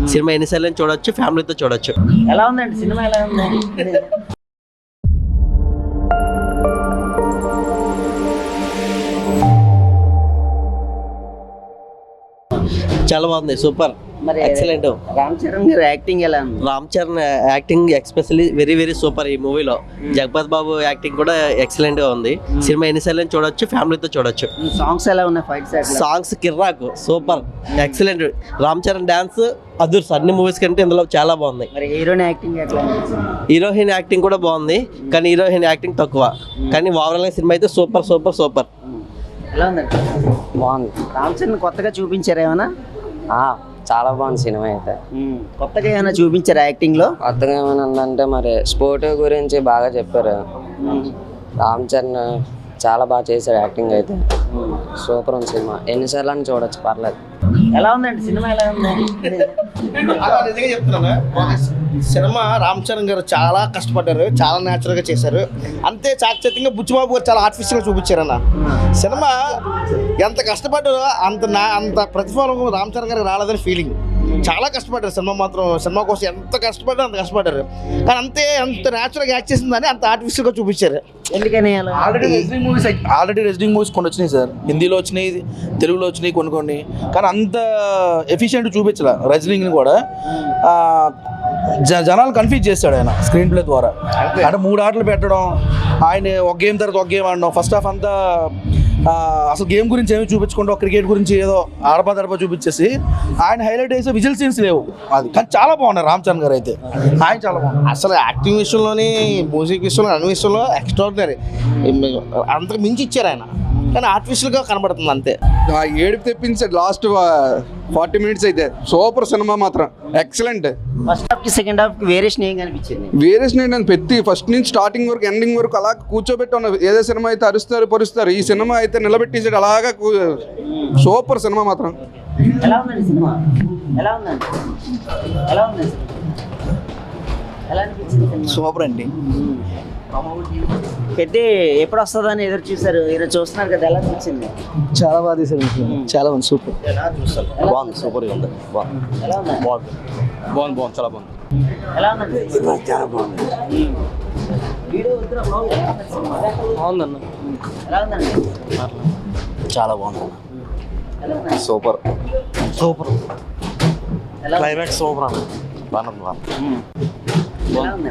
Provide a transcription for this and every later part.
Cinema ఎన్నిసార్లు చూడొచ్చు, ఫ్యామిలీతో చూడొచ్చు. ఎలా ఉందండి సినిమా? ఎలా ఉంది? చాలా బాగుంది, సూపర్, మరి ఎక్సలెంట్. రామ్ చరణ్ గారి యాక్టింగ్ ఎలా ఉంది? Ram Charan acting especially very very super. ఈ మూవీలో జగపతి బాబు యాక్టింగ్ కూడా ఎక్సలెంట్ గా ఉంది. సినిమా ఎన్నిసార్లు చూడొచ్చు, ఫ్యామిలీతో చూడొచ్చు. సాంగ్స్ ఎలా ఉన్నాయి? ఫైట్స్ సాంగ్స్ కిర్రాకు, super, excellent. Ram Charan dance అదుర్స్, అన్ని మూవీస్ కంటే ఇందులో చాలా బాగుంది. మరి హీరోయిన్ యాక్టింగ్ ఎట్లా ఉంది? హీరోయిన్ యాక్టింగ్ కూడా బాగుంది, కానీ హీరోయిన్ యాక్టింగ్ తక్కువ. కానీ ఓవరాల్ గా సినిమా అయితే సూపర్ సూపర్ సూపర్. ఎలా ఉందండి? బాగుంది. రామ్ చరణ్ కొత్తగా చూపించారు ఏమైనా? చాలా బాగుంది సినిమా అయితే. కొత్తగా ఏమైనా చూపించారు యాక్టింగ్ లో? కొత్తగా ఏమైనా ఉందంటే మరి స్పోర్ట్ గురించి బాగా చెప్పారు. రామ్ చరణ్ చాలా బాగా చేశారు యాక్టింగ్ అయితే. సూపర్ ఉంది సినిమా, ఎన్నిసార్లు అని చూడొచ్చు, పర్లేదు. ఎలా ఉందండి సినిమా? ఎలా ఉంది? నిజంగా చెప్తున్నా, సినిమా రామ్ చరణ్ గారు చాలా కష్టపడ్డారు, చాలా న్యాచురల్ గా చేశారు. అంతే చాకచక్యంగా బుచ్చిబాబు గారు చాలా ఆర్టిఫిషియల్ గా చూపించారన్న. సినిమా ఎంత కష్టపడ్డారో అంత ప్రతిఫలం రామ్ చరణ్ గారికి రాలేదని ఫీలింగ్. చాలా కష్టపడ్డారు సినిమా మాత్రం. సినిమా కోసం ఎంత కష్టపడ్డారు అంత కష్టపడ్డారు, కానీ అంత న్యాచురల్గా యాక్ట్ చేసిందని అంత ఆర్టిఫిషియల్గా చూపించారు. ఎందుకని? ఆల్రెడీ రెజ్లింగ్ మూవీస్ కొన్ని వచ్చినాయి సార్, హిందీలో వచ్చినాయి, తెలుగులో వచ్చినాయి కొన్ని. కానీ అంత ఎఫిషియెంట్ చూపించాల రెజ్లింగ్ని కూడా. జనాలు కన్ఫ్యూజ్ చేస్తాడు ఆయన స్క్రీన్ ప్లే ద్వారా. అంటే 3 ఆటలు పెట్టడం, ఆయన ఒక గేమ్ తర్వాత ఒక గేమ్ ఆడడం. ఫస్ట్ హాఫ్ అంతా అసలు గేమ్ గురించి ఏమి చూపించకుండా క్రికెట్ గురించి ఏదో ఆడపా చూపించేసి ఆయన హైలైట్ చేసే విజిల్ సీన్స్ లేవు. అది కానీ చాలా బాగున్నారు రామ్ చరణ్ గారు అయితే. ఆయన చాలా బాగున్నారు అసలు యాక్టింగ్ విషయంలోని, మ్యూజిక్ విషయంలో, అన్ని విషయంలో ఎక్స్ట్రాడినరీ. అంతకు మించి ఇచ్చారు ఆయన, కానీ ఆర్టిఫిషియల్గా కనబడుతుంది అంతే. ఏడుపు తెప్పించాడు లాస్ట్ 40 minutes అయితే. సూపర్ సినిమా మాత్రం, ఎక్సలెంట్. ఫస్ట్ హాఫ్ కి సెకండ్ హాఫ్ కి వేరియేషన్ ఏం కనిపించింది? వేరేషన్ నేను పెట్టి ఫస్ట్ నుంచి స్టార్టింగ్ వరకు ఎండింగ్ వరకు అలా కూర్చోబెట్టి ఉన్న. ఏదో సినిమా అయితే అరుస్తారు పరుస్తారు, ఈ సినిమా అయితే నిలబెట్టేసాడు అలాగా. సూపర్ సినిమా మాత్రం. ఎలా ఉందండి సినిమా? ఎలా ఉందండి? ఎలా ఉంది? ఎలా అనిపించింది? సూపర్ అండి. పెద్ద ఎప్పుడు వస్తుందని ఎదురు చూసారు, ఈరోజు చూస్తున్నారు కదా, ఎలా అనిపించింది? చాలా బాగా తీశారు, చాలా బాగుంది, సూపర్. బాగుంది, సూపర్గా ఉంది. ఎలా ఉంది? బాగుంది, చాలా బాగుంది. ఎలా ఉందండి? చాలా బాగుంది. వీడియో వద్దురా బాబు. బాగుందన్న, ఎలా ఉందండి? చాలా బాగుంది. ఎలా ఉందండి? సూపర్ ఎలా ఉంది? క్లైమాక్స్ సూపర్ అన్న, బాగుంది. ఎలా ఉందండి?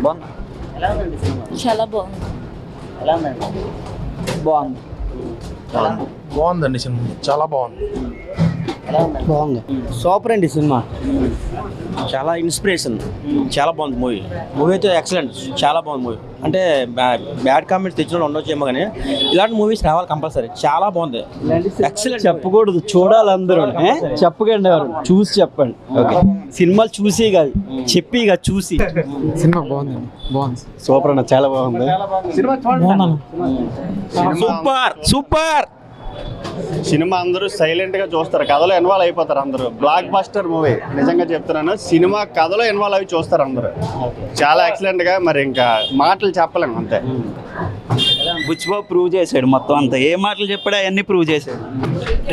ఎలా ఉందండి సినిమా? చాలా బాగుంది. ఎలా ఉందండి? బాగుంది. బాగుందండి సినిమా, చాలా బాగుంది. ఎలా ఉందండి? బాగుంది. సూపర్ అండి సినిమా, చాలా ఇన్స్పిరేషన్. చాలా బాగుంది మూవీ అయితే ఎక్సలెంట్, చాలా బాగుంది మూవీ. అంటే బ్యాడ్ కామెంట్స్ తెచ్చిన ఉండొచ్చేమో, కానీ ఇలాంటి మూవీస్ రావాలి కంపల్సరీ. చాలా బాగుంది, ఎక్సలెంట్. చెప్పకూడదు, చూడాలి అందరూ. చెప్పకండి, ఎవరు చూసి చెప్పండి. ఓకే, సినిమాలు చూసి కాదు, చెప్పి కాదు, చూసి. సినిమా బాగుందండి, బాగుంది. సూపర్ అన్న, చాలా బాగుంది. సూపర్ సినిమా అందరూ సైలెంట్ గా చూస్తారు, కథలో ఇన్వాల్వ్ అయిపోతారు అందరూ. బ్లాక్ బస్టర్ మూవీ, నిజంగా చెప్తున్నాను. సినిమా కథలో ఇన్వాల్వ్ అవి చూస్తారు అందరూ. చాలా ఎక్సలెంట్ గా, మరి ఇంకా మాటలు చెప్పలేము అంతే. బుచ్చిబాబు ప్రూవ్ చేశాడు మొత్తం అంతా, ఏ మాటలు చెప్పాడు అవన్నీ ప్రూవ్ చేశాడు.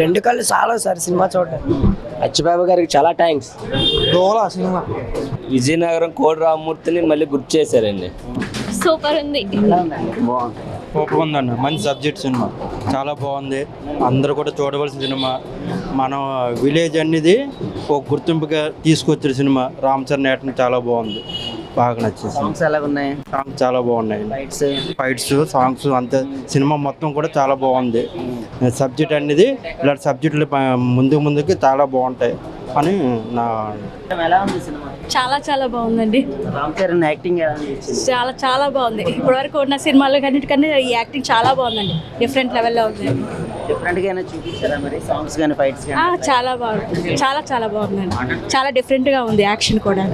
2 కళ్ళు చాలా సార్ సినిమా చూడటం. అచ్చిబాబు గారికి చాలా థ్యాంక్స్. సినిమా విజయనగరం కోడి రామమూర్తిని మళ్ళీ గుర్తు చేశారండి. సూపర్ ఉంది. ఎలా ఉందండి? సూపర్ ఉందన్న, మంచి సబ్జెక్ట్ సినిమా, చాలా బాగుంది. అందరూ కూడా చూడవలసిన సినిమా. మన విలేజ్ అనేది ఒక గుర్తింపుగా తీసుకొచ్చిన సినిమా. రామ్ చరణ్ యాక్టింగ్ చాలా బాగుంది, బాగా నచ్చింది. సాంగ్స్ ఎలా ఉన్నాయి? సాంగ్స్ చాలా బాగున్నాయి, ఫైట్స్, సాంగ్స్ అంతే. సినిమా మొత్తం కూడా చాలా బాగుంది. సబ్జెక్ట్ అనేది ఇలాంటి సబ్జెక్టులు ముందుకి చాలా బాగుంటాయి అని నా. ఎలా ఉంది సినిమా? చాలా బాగుందండి. రామ్ చరణ్ యాక్టింగ్ ఎలా అనిపించింది? చాలా బాగుంది. ఇప్పటివరకు ఉన్న సినిమాలు కన్నిటికన్నా ఈ యాక్టింగ్ చాలా బాగుందండి, డిఫరెంట్ లెవెల్లో ఉంది. డిఫరెంట్ గానే చూపించారా మరి సాంగ్స్ కానీ ఫైట్స్ కానీ? చాలా బాగుంది, చాలా బాగుందండి. చాలా డిఫరెంట్ గా ఉంది యాక్షన్ కూడా.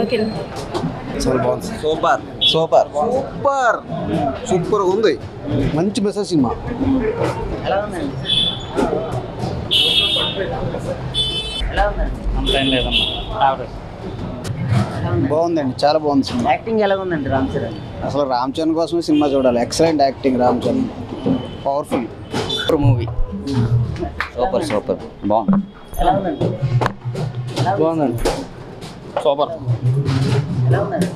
ఓకే, చాలా బాగుంది. సూపర్ ఉంది, మంచి మెసేజ్ సినిమా. ఎలా ఉందండి? ఎలా ఉందండి? అంతేం లేదమ్మా. బాగుందండి, చాలా బాగుంది సినిమా. యాక్టింగ్ ఎలా ఉందండి రామ్ చరణ్? అసలు రామ్ చరణ్ కోసమే సినిమా చూడాలి. Excellent acting Ram Charan, powerful movie super బాగుంది. ఎలా ఉందండి? బాగుందండి, సూపర్. ఎలా ఉందండి?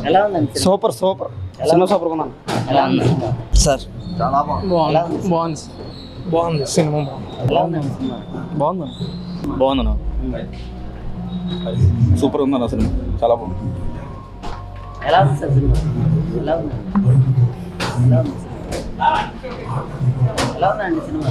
ఎలా ఉందండి cinema? Super super cinema super ఉన్నాను. ఎలా ఉంది? సార్ ఎలా ఉంది? బాగుంది సినిమా ఎలా ఉందండి సినిమా? బాగుందన్న సూపర్ ఉందన్న సినిమా చాలా బాగుంది. ఎలా ఉంది సార్ సినిమా? ఎలా ఉంది? ఎలా ఉంది సినిమా? ఎలా ఉందండి సినిమా?